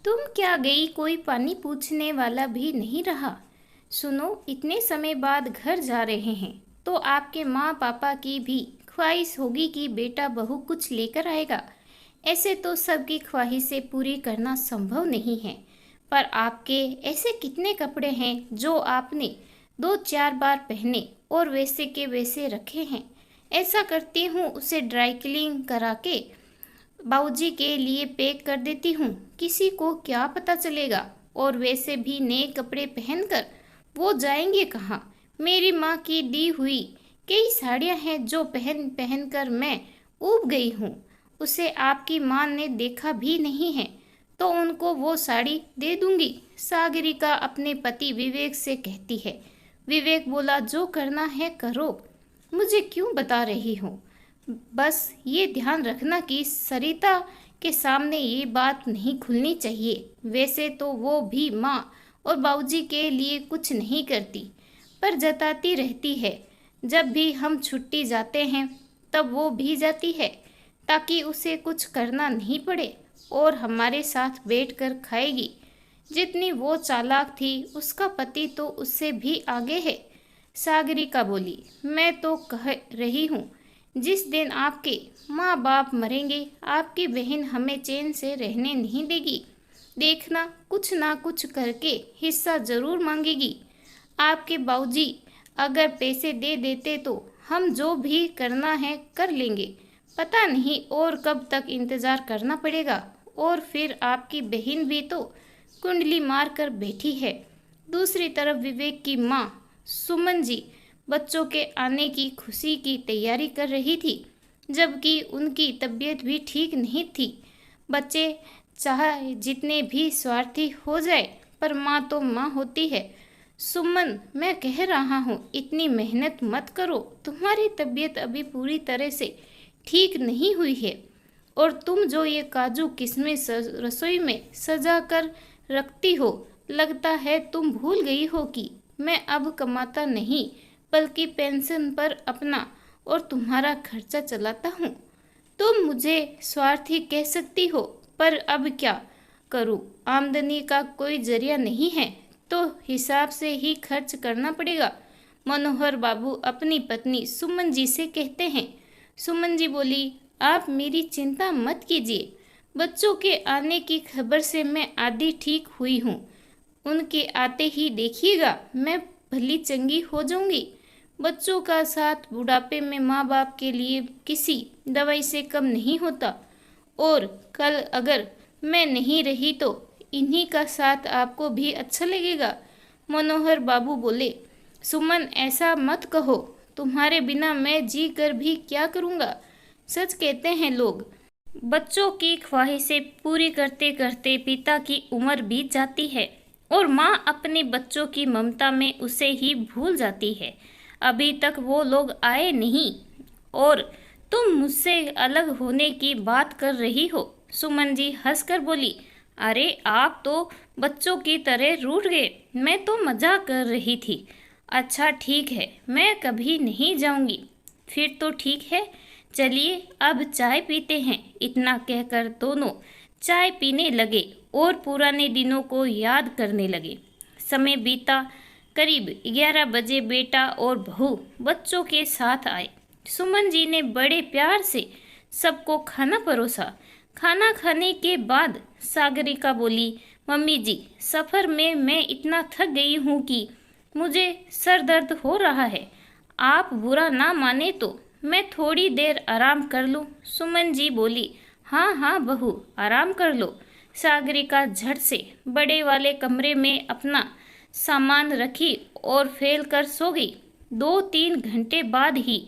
तुम क्या गई, कोई पानी पूछने वाला भी नहीं रहा। सुनो, इतने समय बाद घर जा रहे हैं तो आपके माँ पापा की भी ख्वाहिश होगी कि बेटा बहू कुछ लेकर आएगा। ऐसे तो सबकी ख्वाहिशें पूरी करना संभव नहीं है, पर आपके ऐसे कितने कपड़े हैं जो आपने 2-4 बार पहने और वैसे के वैसे रखे हैं। ऐसा करती हूँ, उसे ड्राई क्लीन करा के बाबूजी के लिए पैक कर देती हूँ। किसी को क्या पता चलेगा। और वैसे भी नए कपड़े पहनकर वो जाएंगे कहाँ। मेरी माँ की दी हुई कई साड़ियाँ हैं जो पहन पहन कर मैं ऊब गई हूँ। उसे आपकी माँ ने देखा भी नहीं है तो उनको वो साड़ी दे दूंगी, सागरिका अपने पति विवेक से कहती है। विवेक बोला, जो करना है करो, मुझे क्यों बता रही हो। बस ये ध्यान रखना कि सरिता के सामने ये बात नहीं खुलनी चाहिए। वैसे तो वो भी माँ और बाबूजी के लिए कुछ नहीं करती, पर जताती रहती है। जब भी हम छुट्टी जाते हैं तब वो भी जाती है, ताकि उसे कुछ करना नहीं पड़े और हमारे साथ बैठकर खाएगी। जितनी वो चालाक थी, उसका पति तो उससे भी आगे है। सागरिका बोली, मैं तो कह रही हूँ, जिस दिन आपके माँ बाप मरेंगे आपकी बहन हमें चैन से रहने नहीं देगी। देखना, कुछ ना कुछ करके हिस्सा जरूर मांगेगी। आपके बाबूजी अगर पैसे दे देते तो हम जो भी करना है कर लेंगे। पता नहीं और कब तक इंतज़ार करना पड़ेगा। और फिर आपकी बहन भी तो कुंडली मार कर बैठी है। दूसरी तरफ विवेक की माँ सुमन जी बच्चों के आने की खुशी की तैयारी कर रही थी, जबकि उनकी तबीयत भी ठीक नहीं थी। बच्चे चाहे जितने भी स्वार्थी हो जाए, पर माँ तो माँ होती है। सुमन, मैं कह रहा हूँ, इतनी मेहनत मत करो। तुम्हारी तबीयत अभी पूरी तरह से ठीक नहीं हुई है। और तुम जो ये काजू किशमिश रसोई में सजा कर रखती हो, लगता है तुम भूल गई हो कि मैं अब कमाता नहीं बल्कि पेंशन पर अपना और तुम्हारा खर्चा चलाता हूँ। तुम मुझे स्वार्थी कह सकती हो, पर अब क्या करूँ, आमदनी का कोई जरिया नहीं है तो हिसाब से ही खर्च करना पड़ेगा। मनोहर बाबू अपनी पत्नी सुमन जी से कहते हैं। सुमन जी बोली, आप मेरी चिंता मत कीजिए। बच्चों के आने की खबर से मैं आधी ठीक हुई हूँ। उनके आते ही देखिएगा मैं भली चंगी हो जाऊंगी। बच्चों का साथ बुढ़ापे में माँ बाप के लिए किसी दवाई से कम नहीं होता। और कल अगर मैं नहीं रही तो इन्हीं का साथ आपको भी अच्छा लगेगा। मनोहर बाबू बोले, सुमन ऐसा मत कहो, तुम्हारे बिना मैं जी कर भी क्या करूँगा। सच कहते हैं लोग, बच्चों की ख्वाहिशें पूरी करते करते पिता की उम्र बीत जाती है और माँ अपने बच्चों की ममता में उसे ही भूल जाती है। अभी तक वो लोग आए नहीं और तुम मुझसे अलग होने की बात कर रही हो। सुमन जी हंसकर बोली, अरे आप तो बच्चों की तरह रूठ गए, मैं तो मजाक कर रही थी। अच्छा ठीक है, मैं कभी नहीं जाऊंगी। फिर तो ठीक है, चलिए अब चाय पीते हैं। इतना कहकर दोनों चाय पीने लगे और पुराने दिनों को याद करने लगे। समय बीता, करीब 11 बजे बेटा और बहू बच्चों के साथ आए। सुमन जी ने बड़े प्यार से सबको खाना परोसा। खाना खाने के बाद सागरिका बोली, मम्मी जी, सफ़र में मैं इतना थक गई हूँ कि मुझे सर दर्द हो रहा है। आप बुरा ना माने तो मैं थोड़ी देर आराम कर लूँ। सुमन जी बोली, हाँ हाँ बहू, आराम कर लो। सागरिका झट से बड़े वाले कमरे में अपना सामान रखी और फैल कर सो गई। 2-3 घंटे बाद ही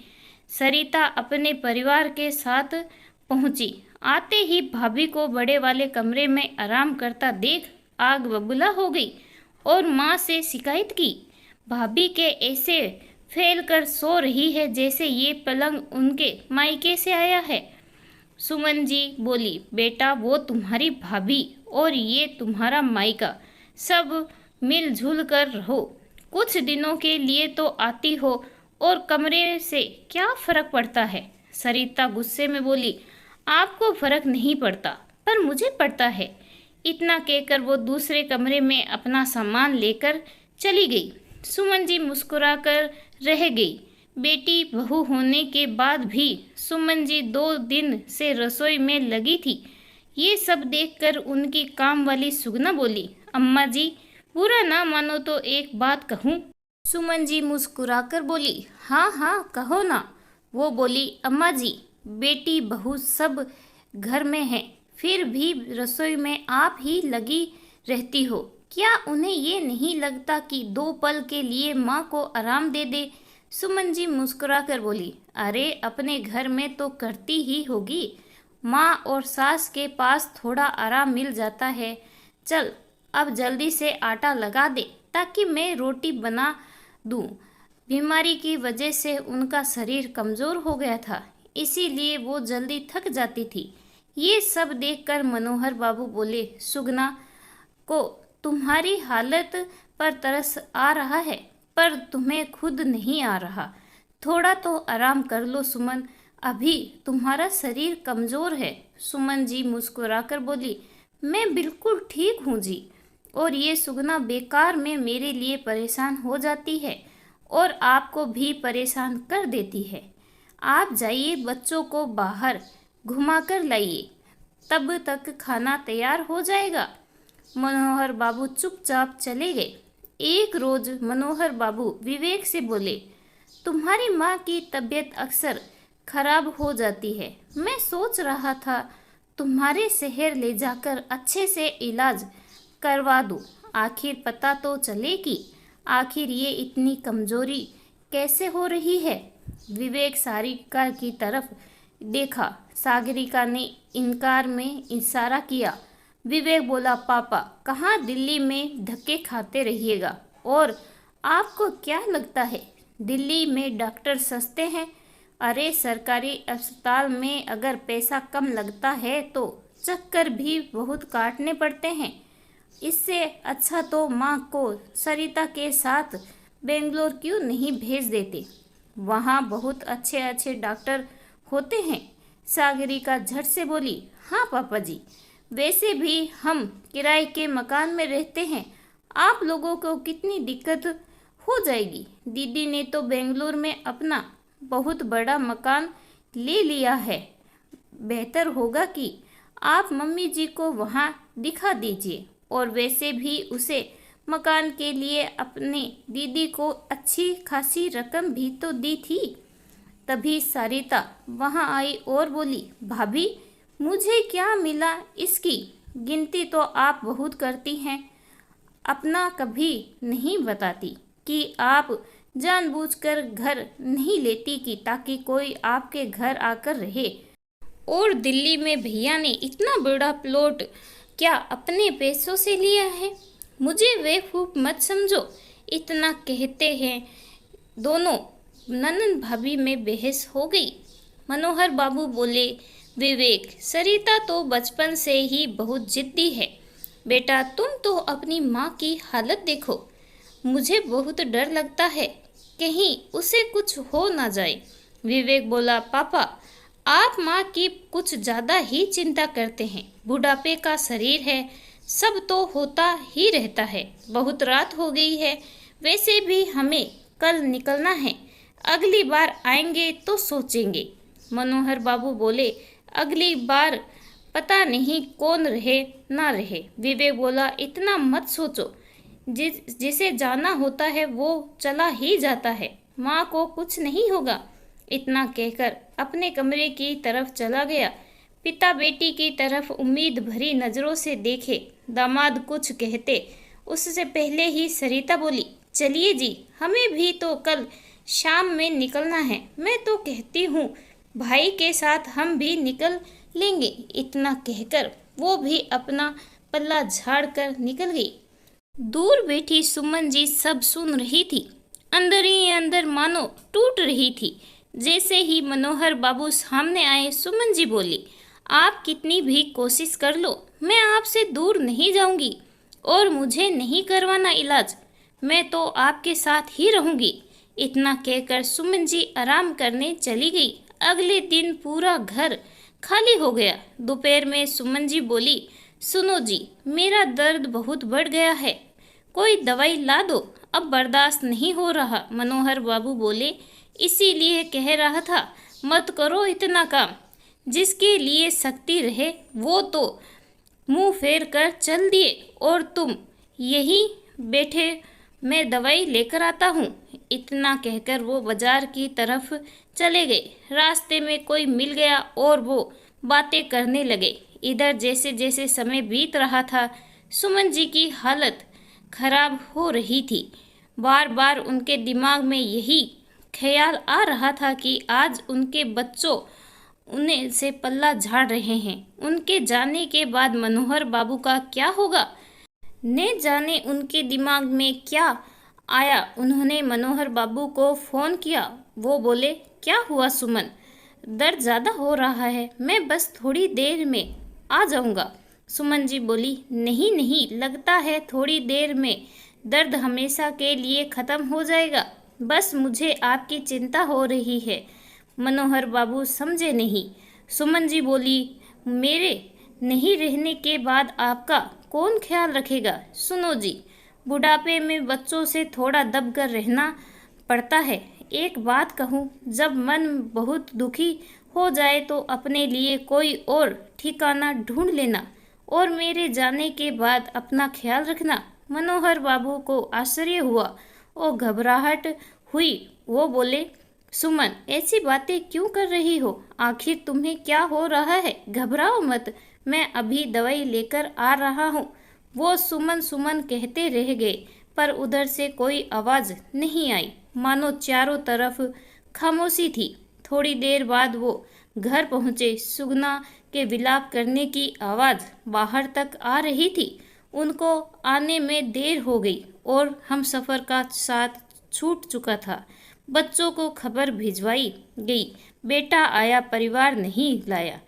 सरिता अपने परिवार के साथ पहुंची। आते ही भाभी को बड़े वाले कमरे में आराम करता देख आग बबूला हो गई और माँ से शिकायत की। भाभी के ऐसे फैल कर सो रही है जैसे ये पलंग उनके मायके से आया है। सुमन जी बोली, बेटा वो तुम्हारी भाभी और ये तुम्हारा मायका, सब मिलजुल कर रहो। कुछ दिनों के लिए तो आती हो और कमरे से क्या फर्क पड़ता है। सरिता गुस्से में बोली, आपको फर्क नहीं पड़ता पर मुझे पड़ता है। इतना कहकर वो दूसरे कमरे में अपना सामान लेकर चली गई। सुमन जी मुस्कुराकर रह गई। बेटी बहू होने के बाद भी सुमन जी 2 दिन से रसोई में लगी थी। ये सब देखकर उनकी काम वाली सुगना बोली, अम्मा जी बुरा ना मानो तो एक बात कहूँ। सुमन जी मुस्कुराकर बोली, हाँ हाँ कहो ना। वो बोली, अम्मा जी बेटी बहू सब घर में हैं, फिर भी रसोई में आप ही लगी रहती हो। क्या उन्हें ये नहीं लगता कि 2 पल के लिए माँ को आराम दे दे? सुमन जी मुस्कुराकर बोली, अरे अपने घर में तो करती ही होगी। माँ और सास के पास थोड़ा आराम मिल जाता है। चल अब जल्दी से आटा लगा दे ताकि मैं रोटी बना दूँ। बीमारी की वजह से उनका शरीर कमज़ोर हो गया था, इसीलिए वो जल्दी थक जाती थी। ये सब देखकर मनोहर बाबू बोले, सुगना को तुम्हारी हालत पर तरस आ रहा है, पर तुम्हें खुद नहीं आ रहा। थोड़ा तो आराम कर लो सुमन, अभी तुम्हारा शरीर कमज़ोर है। सुमन जी मुस्कुराकर बोली, मैं बिल्कुल ठीक हूँ जी। और ये सुगना बेकार में मेरे लिए परेशान हो जाती है और आपको भी परेशान कर देती है। आप जाइए बच्चों को बाहर घुमा कर लाइए, तब तक खाना तैयार हो जाएगा। मनोहर बाबू चुपचाप चले गए। एक रोज मनोहर बाबू विवेक से बोले, तुम्हारी माँ की तबीयत अक्सर खराब हो जाती है। मैं सोच रहा था तुम्हारे शहर ले जाकर अच्छे से इलाज करवा दूँ। आखिर पता तो चले कि आखिर ये इतनी कमजोरी कैसे हो रही है। विवेक सागरिका की तरफ देखा। सागरिका ने इनकार में इशारा किया। विवेक बोला, पापा कहाँ दिल्ली में धक्के खाते रहिएगा। और आपको क्या लगता है दिल्ली में डॉक्टर सस्ते हैं? अरे सरकारी अस्पताल में अगर पैसा कम लगता है तो चक्कर भी बहुत काटने पड़ते हैं। इससे अच्छा तो माँ को सरिता के साथ बेंगलोर क्यों नहीं भेज देते? वहाँ बहुत अच्छे अच्छे डॉक्टर होते हैं। सागरिका झट से बोली, हाँ पापा जी, वैसे भी हम किराए के मकान में रहते हैं, आप लोगों को कितनी दिक्कत हो जाएगी। दीदी ने तो बेंगलोर में अपना बहुत बड़ा मकान ले लिया है। बेहतर होगा कि आप मम्मी जी को वहाँ दिखा दीजिए। और वैसे भी उसे मकान के लिए अपने दीदी को अच्छी खासी रकम भी तो दी थी। तभी सरिता वहाँ आई और बोली, भाभी मुझे क्या मिला इसकी गिनती तो आप बहुत करती हैं, अपना कभी नहीं बताती कि आप जानबूझकर घर नहीं लेती कि ताकि कोई आपके घर आकर रहे। और दिल्ली में भैया ने इतना बड़ा प्लॉट क्या अपने पैसों से लिया है? मुझे बेवकूफ़ मत समझो। इतना कहते हैं दोनों ननद भाभी में बहस हो गई। मनोहर बाबू बोले, विवेक सरिता तो बचपन से ही बहुत जिद्दी है। बेटा तुम तो अपनी माँ की हालत देखो। मुझे बहुत डर लगता है कहीं उसे कुछ हो ना जाए। विवेक बोला, पापा आप माँ की कुछ ज़्यादा ही चिंता करते हैं। बुढ़ापे का शरीर है, सब तो होता ही रहता है। बहुत रात हो गई है, वैसे भी हमें कल निकलना है। अगली बार आएंगे तो सोचेंगे। मनोहर बाबू बोले, अगली बार पता नहीं कौन रहे ना रहे। विवेक बोला, इतना मत सोचो, जिसे जाना होता है वो चला ही जाता है, माँ को कुछ नहीं होगा। इतना कहकर अपने कमरे की तरफ चला गया। पिता बेटी की तरफ उम्मीद भरी नज़रों से देखे। दामाद कुछ कहते उससे पहले ही सरिता बोली, चलिए जी, हमें भी तो कल शाम में निकलना है। मैं तो कहती हूँ भाई के साथ हम भी निकल लेंगे। इतना कहकर वो भी अपना पल्ला झाड़ कर निकल गई। दूर बैठी सुमन जी सब सुन रही थी। अंदर ही अंदर मानो टूट रही थी। जैसे ही मनोहर बाबू सामने आए, सुमन जी बोली, आप कितनी भी कोशिश कर लो, मैं आपसे दूर नहीं जाऊंगी। और मुझे नहीं करवाना इलाज, मैं तो आपके साथ ही रहूंगी। इतना कहकर सुमन जी आराम करने चली गई। अगले दिन पूरा घर खाली हो गया। दोपहर में सुमन जी बोली, सुनो जी, मेरा दर्द बहुत बढ़ गया है, कोई दवाई ला दो, अब बर्दाश्त नहीं हो रहा। मनोहर बाबू बोले, इसीलिए कह रहा था मत करो इतना काम। जिसके लिए शक्ति रहे वो तो मुंह फेर कर चल दिए और तुम यही बैठे, मैं दवाई लेकर आता हूँ। इतना कहकर वो बाजार की तरफ चले गए। रास्ते में कोई मिल गया और वो बातें करने लगे। इधर जैसे जैसे समय बीत रहा था, सुमन जी की हालत खराब हो रही थी। बार बार उनके दिमाग में यही ख्याल आ रहा था कि आज उनके बच्चों उन्हें से पल्ला झाड़ रहे हैं। उनके जाने के बाद मनोहर बाबू का क्या होगा, न जाने उनके दिमाग में क्या आया। उन्होंने मनोहर बाबू को फ़ोन किया। वो बोले, क्या हुआ सुमन, दर्द ज़्यादा हो रहा है, मैं बस थोड़ी देर में आ जाऊंगा। सुमन जी बोली, नहीं नहीं, लगता है थोड़ी देर में दर्द हमेशा के लिए ख़त्म हो जाएगा। बस मुझे आपकी चिंता हो रही है। मनोहर बाबू समझे नहीं। सुमन जी बोली, मेरे नहीं रहने के बाद आपका कौन ख्याल रखेगा। सुनो जी, बुढ़ापे में बच्चों से थोड़ा दब कर रहना पड़ता है। एक बात कहूँ, जब मन बहुत दुखी हो जाए तो अपने लिए कोई और ठिकाना ढूंढ लेना और मेरे जाने के बाद अपना ख्याल रखना। मनोहर बाबू को आश्चर्य हुआ और घबराहट हुई। वो बोले, सुमन, ऐसी बातें क्यों कर रही हो, आखिर तुम्हें क्या हो रहा है। घबराओ मत, मैं अभी दवाई लेकर आ रहा हूँ। वो सुमन सुमन कहते रह गए, पर उधर से कोई आवाज़ नहीं आई, मानो चारों तरफ खामोशी थी। थोड़ी देर बाद वो घर पहुँचे। सुगना के विलाप करने की आवाज़ बाहर तक आ रही थी। उनको आने में देर हो गई और हम सफ़र का साथ छूट चुका था। बच्चों को खबर भिजवाई गई, बेटा आया, परिवार नहीं लाया,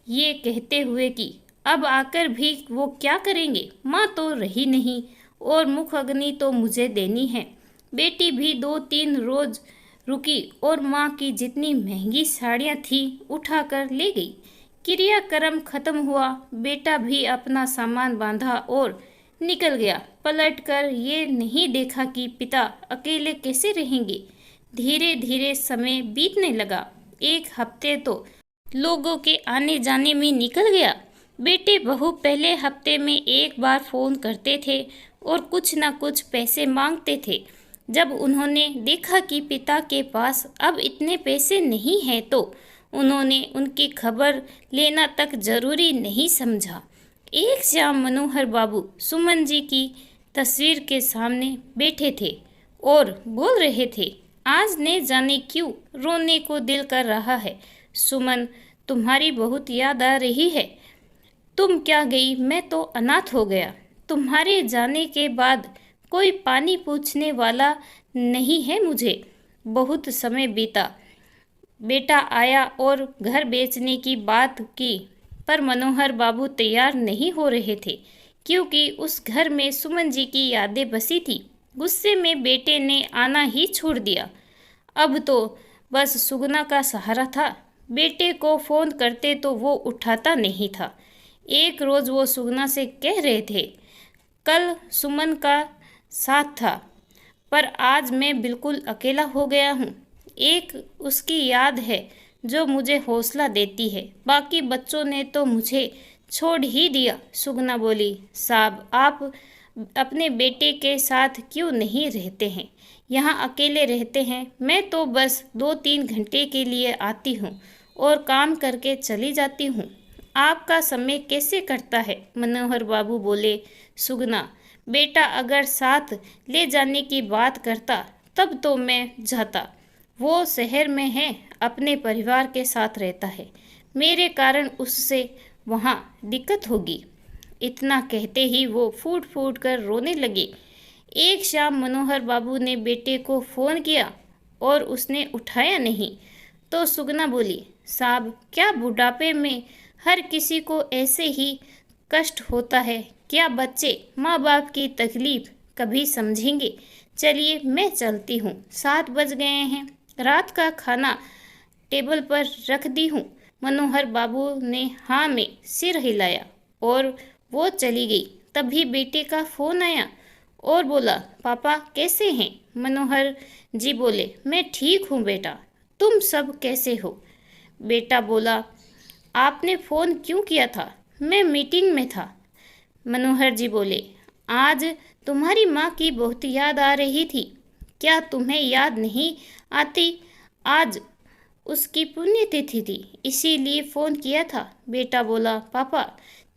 ये कहते हुए कि अब आकर भी वो क्या करेंगे, माँ तो रही नहीं और मुख अग्नि तो मुझे देनी है। बेटी भी 2-3 रोज रुकी और माँ की जितनी महंगी साड़ियाँ थी उठाकर ले गई। क्रियाक्रम खत्म हुआ, बेटा भी अपना सामान बांधा और निकल गया। पलटकर ये नहीं देखा कि पिता अकेले कैसे रहेंगे। धीरे धीरे समय बीतने लगा। एक हफ्ते तो लोगों के आने जाने में निकल गया। बेटे बहू पहले हफ्ते में एक बार फ़ोन करते थे और कुछ ना कुछ पैसे मांगते थे। जब उन्होंने देखा कि पिता के पास अब इतने पैसे नहीं हैं तो उन्होंने उनकी खबर लेना तक जरूरी नहीं समझा। एक शाम मनोहर बाबू सुमन जी की तस्वीर के सामने बैठे थे और बोल रहे थे, आज ने जाने क्यों रोने को दिल कर रहा है। सुमन, तुम्हारी बहुत याद आ रही है। तुम क्या गई, मैं तो अनाथ हो गया। तुम्हारे जाने के बाद कोई पानी पूछने वाला नहीं है मुझे। बहुत समय बीता, बेटा आया और घर बेचने की बात की, पर मनोहर बाबू तैयार नहीं हो रहे थे क्योंकि उस घर में सुमन जी की यादें बसी थी। गुस्से में बेटे ने आना ही छोड़ दिया। अब तो बस सुगना का सहारा था। बेटे को फ़ोन करते तो वो उठाता नहीं था। एक रोज़ वो सुगना से कह रहे थे, कल सुमन का साथ था, पर आज मैं बिल्कुल अकेला हो गया हूँ। एक उसकी याद है जो मुझे हौसला देती है, बाकी बच्चों ने तो मुझे छोड़ ही दिया। सुगना बोली, साहब आप अपने बेटे के साथ क्यों नहीं रहते हैं, यहाँ अकेले रहते हैं। मैं तो बस 2-3 घंटे के लिए आती हूँ और काम करके चली जाती हूँ। आपका समय कैसे कटता है। मनोहर बाबू बोले, सुगना, बेटा अगर साथ ले जाने की बात करता तब तो मैं जाता। वो शहर में है, अपने परिवार के साथ रहता है, मेरे कारण उससे वहाँ दिक्कत होगी। इतना कहते ही वो फूट फूट कर रोने लगे। एक शाम मनोहर बाबू ने बेटे को फ़ोन किया और उसने उठाया नहीं तो सुगना बोली, साहब क्या बुढ़ापे में हर किसी को ऐसे ही कष्ट होता है। क्या बच्चे माँ बाप की तकलीफ़ कभी समझेंगे। चलिए मैं चलती हूँ, 7 बज गए हैं, रात का खाना टेबल पर रख दी हूँ। मनोहर बाबू ने हाँ में सिर हिलाया और वो चली गई। तभी बेटे का फ़ोन आया और बोला, पापा कैसे हैं? मनोहर जी बोले, मैं ठीक हूँ बेटा, तुम सब कैसे हो? बेटा बोला, आपने फ़ोन क्यों किया था? मैं मीटिंग में था। मनोहर जी बोले, आज तुम्हारी माँ की बहुत याद आ रही थी। क्या तुम्हें याद नहीं आती? आज उसकी पुण्यतिथि थी, इसीलिए फ़ोन किया था। बेटा बोला, पापा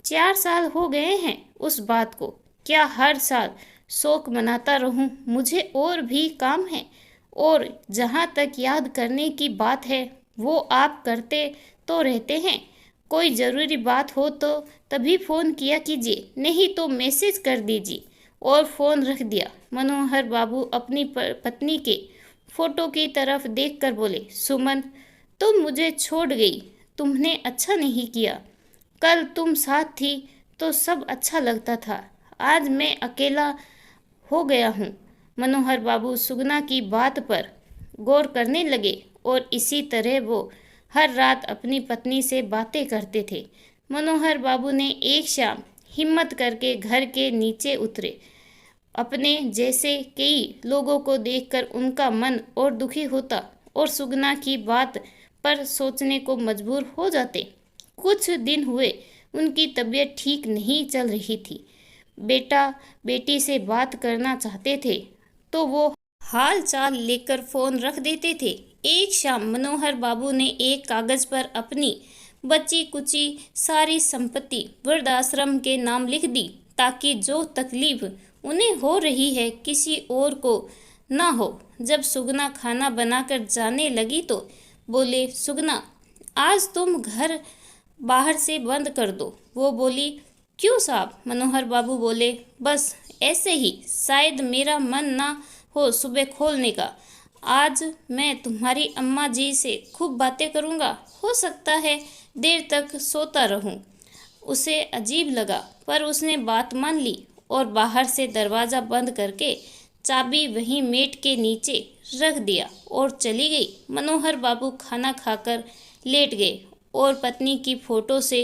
4 साल हो गए हैं उस बात को, क्या हर साल शोक मनाता रहूं? मुझे और भी काम है, और जहाँ तक याद करने की बात है वो आप करते तो रहते हैं। कोई ज़रूरी बात हो तो तभी फ़ोन किया कीजिए, नहीं तो मैसेज कर दीजिए। और फ़ोन रख दिया। मनोहर बाबू अपनी पत्नी के फोटो की तरफ देखकर बोले, सुमन तुम मुझे छोड़ गई, तुमने अच्छा नहीं किया। कल तुम साथ थी तो सब अच्छा लगता था, आज मैं अकेला हो गया हूँ। मनोहर बाबू सुगना की बात पर गौर करने लगे और इसी तरह वो हर रात अपनी पत्नी से बातें करते थे। मनोहर बाबू ने एक शाम हिम्मत करके घर के नीचे उतरे। अपने जैसे कई लोगों को देखकर उनका मन और दुखी होता और सुगना की बात पर सोचने को मजबूर हो जाते। कुछ दिन हुए उनकी तबीयत ठीक नहीं चल रही थी। बेटा बेटी से बात करना चाहते थे तो वो हाल चाल लेकर फ़ोन रख देते थे। एक शाम मनोहर बाबू ने एक कागज़ पर अपनी बची कुची सारी संपत्ति वृद्धाश्रम के नाम लिख दी, ताकि जो तकलीफ उन्हें हो रही है किसी और को ना हो। जब सुगना खाना बनाकर जाने लगी तो बोले, सुगना आज तुम घर बाहर से बंद कर दो। वो बोली, क्यों साहब? मनोहर बाबू बोले, बस ऐसे ही, शायद मेरा मन ना हो सुबह खोलने का। आज मैं तुम्हारी अम्मा जी से खूब बातें करूँगा, हो सकता है देर तक सोता रहूँ। उसे अजीब लगा, पर उसने बात मान ली और बाहर से दरवाज़ा बंद करके चाबी वहीं मेट के नीचे रख दिया और चली गई। मनोहर बाबू खाना खाकर लेट गए और पत्नी की फ़ोटो से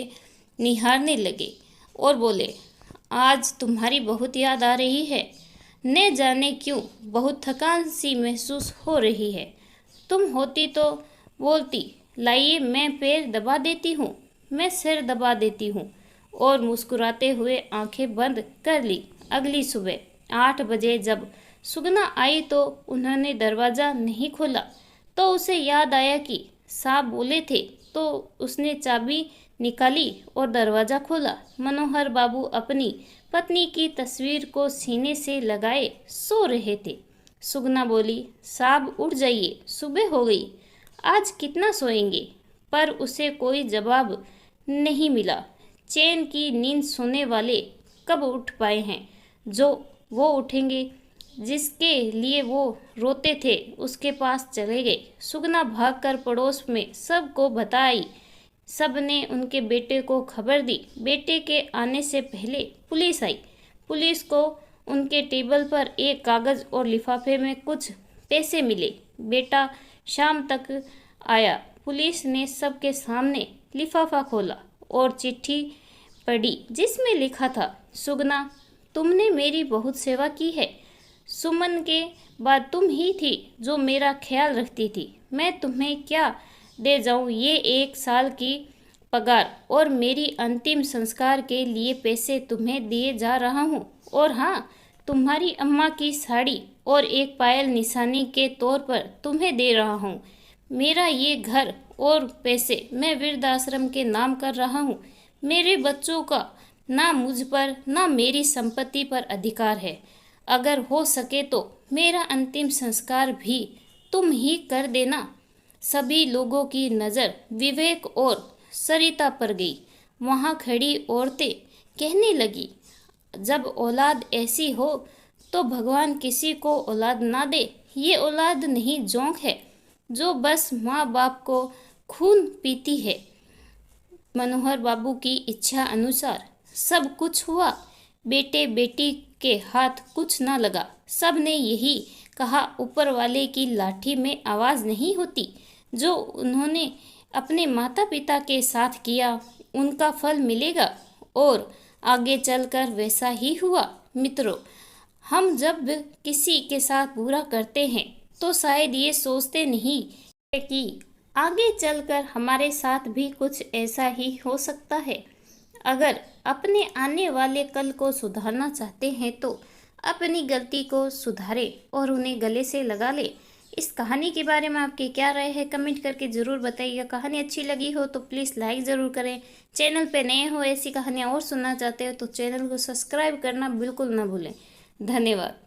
निहारने लगे और बोले, आज तुम्हारी बहुत याद आ रही है, न जाने क्यों बहुत थकान सी महसूस हो रही है। तुम होती तो बोलती, लाइए मैं पैर दबा देती हूँ, मैं सिर दबा देती हूँ, और मुस्कुराते हुए आंखें बंद कर ली। अगली सुबह 8 बजे जब सुगना आई तो उन्होंने दरवाज़ा नहीं खोला, तो उसे याद आया कि साहब बोले थे, तो उसने चाबी निकाली और दरवाज़ा खोला। मनोहर बाबू अपनी पत्नी की तस्वीर को सीने से लगाए सो रहे थे। सुगना बोली, साहब उठ जाइए, सुबह हो गई, आज कितना सोएंगे? पर उसे कोई जवाब नहीं मिला। चैन की नींद सोने वाले कब उठ पाए हैं? जो वो उठेंगे जिसके लिए वो रोते थे उसके पास चले गए। सुगना भागकर पड़ोस में सबको बताई। सब ने उनके बेटे को खबर दी। बेटे के आने से पहले पुलिस आई। पुलिस को उनके टेबल पर एक कागज़ और लिफाफे में कुछ पैसे मिले। बेटा शाम तक आया। पुलिस ने सबके सामने लिफाफा खोला और चिट्ठी पढ़ी, जिसमें लिखा था, सुगना तुमने मेरी बहुत सेवा की है। सुमन के बाद तुम ही थी जो मेरा ख्याल रखती थी। मैं तुम्हें क्या दे जाऊं? ये 1 साल की पगार और मेरी अंतिम संस्कार के लिए पैसे तुम्हें दिए जा रहा हूँ। और हाँ, तुम्हारी अम्मा की साड़ी और एक पायल निशानी के तौर पर तुम्हें दे रहा हूँ। मेरा ये घर और पैसे मैं वृद्धाश्रम के नाम कर रहा हूँ। मेरे बच्चों का ना मुझ पर ना मेरी संपत्ति पर अधिकार है। अगर हो सके तो मेरा अंतिम संस्कार भी तुम ही कर देना। सभी लोगों की नज़र विवेक और सरिता पर गई। वहाँ खड़ी औरतें कहने लगी, जब औलाद ऐसी हो तो भगवान किसी को औलाद ना दे। ये औलाद नहीं, जोंक है जो बस माँ बाप को खून पीती है। मनोहर बाबू की इच्छा अनुसार सब कुछ हुआ। बेटे बेटी के हाथ कुछ ना लगा। सब ने यही कहा, ऊपर वाले की लाठी में आवाज़ नहीं होती। जो उन्होंने अपने माता पिता के साथ किया उनका फल मिलेगा। और आगे चलकर वैसा ही हुआ। मित्रों, हम जब किसी के साथ बुरा करते हैं तो शायद ये सोचते नहीं है कि आगे चलकर हमारे साथ भी कुछ ऐसा ही हो सकता है। अगर अपने आने वाले कल को सुधारना चाहते हैं तो अपनी गलती को सुधारें और उन्हें गले से लगा लें। इस कहानी के बारे में आपकी क्या राय है, कमेंट करके ज़रूर बताइएगा। कहानी अच्छी लगी हो तो प्लीज़ लाइक ज़रूर करें। चैनल पे नए हो, ऐसी कहानियाँ और सुनना चाहते हो तो चैनल को सब्सक्राइब करना बिल्कुल ना भूलें। धन्यवाद।